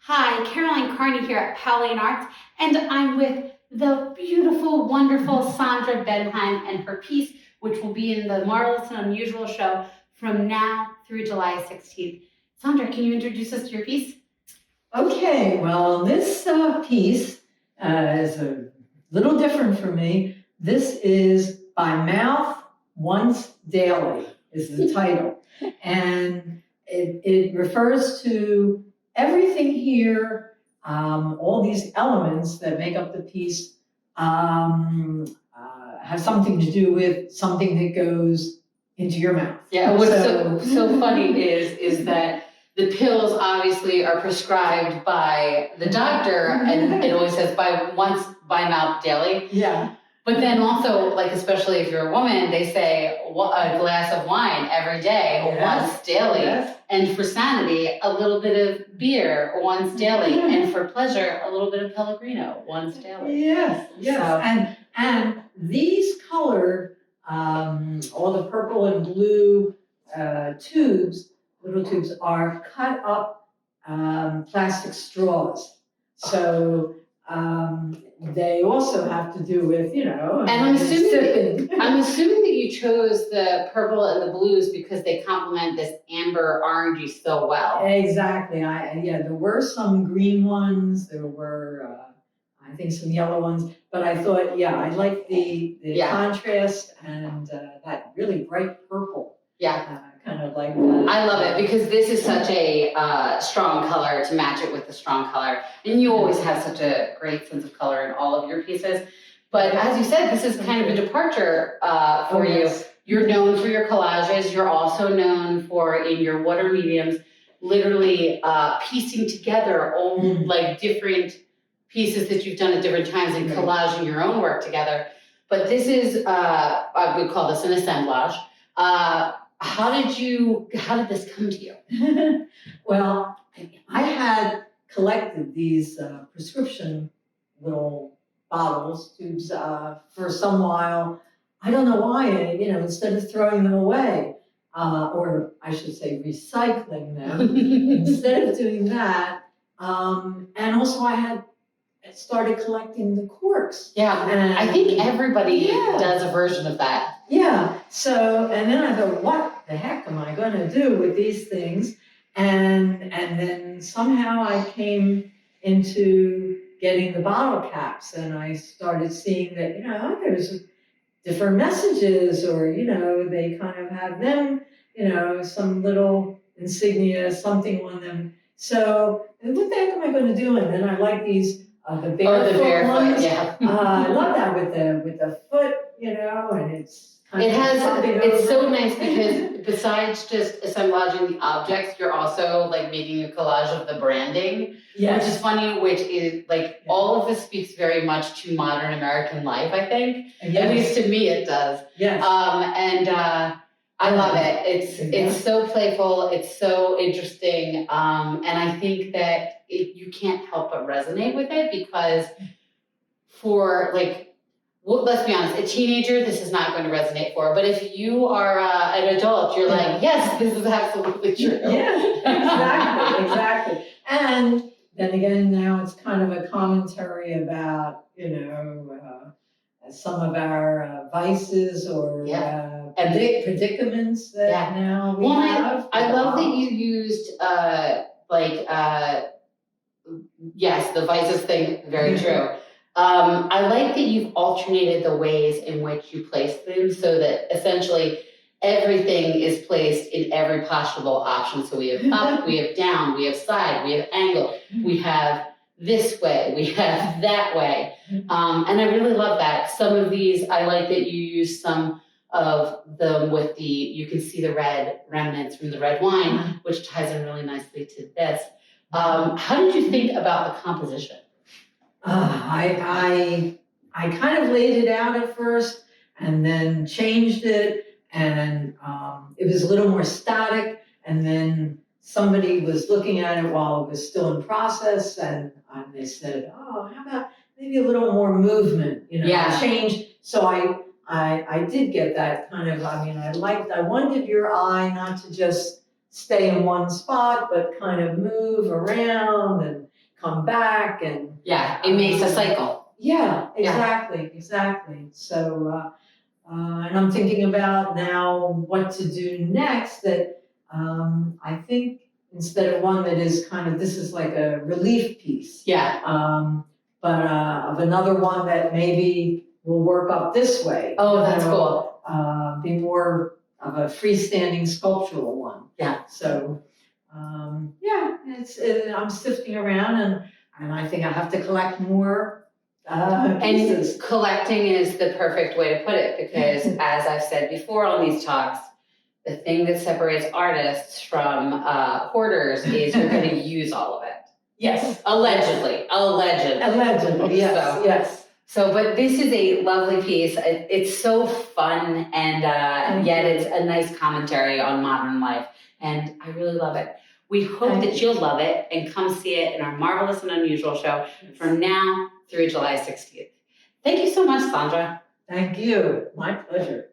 Hi, Caroline Kearney here at Powell Arts, and I'm with the beautiful, wonderful Sandra Benhaim and her piece, which will be in the Marvelous and Unusual show from now through July 16th. Sandra, can you introduce us to your piece? Okay, well, this piece is a little different for me. This is By Mouth Once Daily is the title. And it refers to everything here, all these elements that make up the piece have something to do with something that goes into your mouth. Yeah, what's so funny is that the pills obviously are prescribed by the doctor, and it always says by mouth daily. Yeah. But then also, like, especially if you're a woman, they say a glass of wine every day, Yes. once daily. Yes. And for sanity, a little bit of beer once daily. And for pleasure, a little bit of Pellegrino once daily. Yes, yes. So, and these colored, all the purple and blue little tubes are cut up plastic straws. So they also have to do with, and I'm assuming that you chose the purple and the blues because they complement this amber orangey so well. Exactly. There were some green ones. There were, I think, some yellow ones. But I thought, I like the contrast and that really bright purple. Yeah. Kind of like that. I love it because this is such a strong color to match it with the strong color. And you always have such a great sense of color in all of your pieces. But as you said, this is kind of a departure for you. You're known for your collages. You're also known for, in your water mediums, literally piecing together all like different pieces that you've done at different times and collaging your own work together. But this is, I would call this an assemblage. How did this come to you? Well, I had collected these prescription little bottles, tubes, for some while. I don't know why, instead of throwing them away, or I should say recycling them, instead of doing that, and also I had started collecting the corks. Yeah, and I think everybody does a version of that. Yeah, so, and then I thought, what the heck am I going to do with these things? And then somehow I came into getting the bottle caps, and I started seeing that, there's different messages, or, they kind of have them, some little insignia, something on them. So what the heck am I going to do? And then I like these, the barefoot ones. Yeah. I love that with the foot, and it's kind it's so nice because besides just assemblaging the objects, you're also like making a collage of the branding, which is funny, which is like all of this speaks very much to modern American life, I think. At least to me it does. Yes. I love it. It's so playful, it's so interesting, and I think that you can't help but resonate with it because for let's be honest, a teenager, this is not going to resonate for. But if you are an adult, you're like, yes, this is absolutely true. Yeah, exactly. And then again, now it's kind of a commentary about, some of our vices or predicaments that now we have. I love that you used, the vices thing, very true. I like that you've alternated the ways in which you place them so that essentially everything is placed in every possible option. So we have up, we have down, we have side, we have angle, we have this way, we have that way. And I really love that. Some of these, I like that you use some of them with you can see the red remnants from the red wine, which ties in really nicely to this. How did you think about the composition? I kind of laid it out at first and then changed it, and it was a little more static, and then somebody was looking at it while it was still in process, and they said, how about maybe a little more movement, change. So I did get that kind of, I wanted your eye not to just stay in one spot, but kind of move around come back and. Yeah, it makes a cycle. Yeah, exactly. So, and I'm thinking about now what to do next that, I think instead of one that is kind of, this is like a relief piece. Yeah. But of another one that maybe will work up this way. Oh, that's cool. Be more of a freestanding sculptural one. Yeah. So, yeah, I'm sifting around and I think I have to collect more pieces. And collecting is the perfect way to put it because, as I've said before on these talks, the thing that separates artists from hoarders is you're going to use all of it. Yes. Allegedly, yes, So- yes. So, but this is a lovely piece. It's so fun and yet it's a nice commentary on modern life. And I really love it. We hope that you'll love it and come see it in our Marvelous and Unusual show from now through July 16th. Thank you so much, Sandra. Thank you. My pleasure.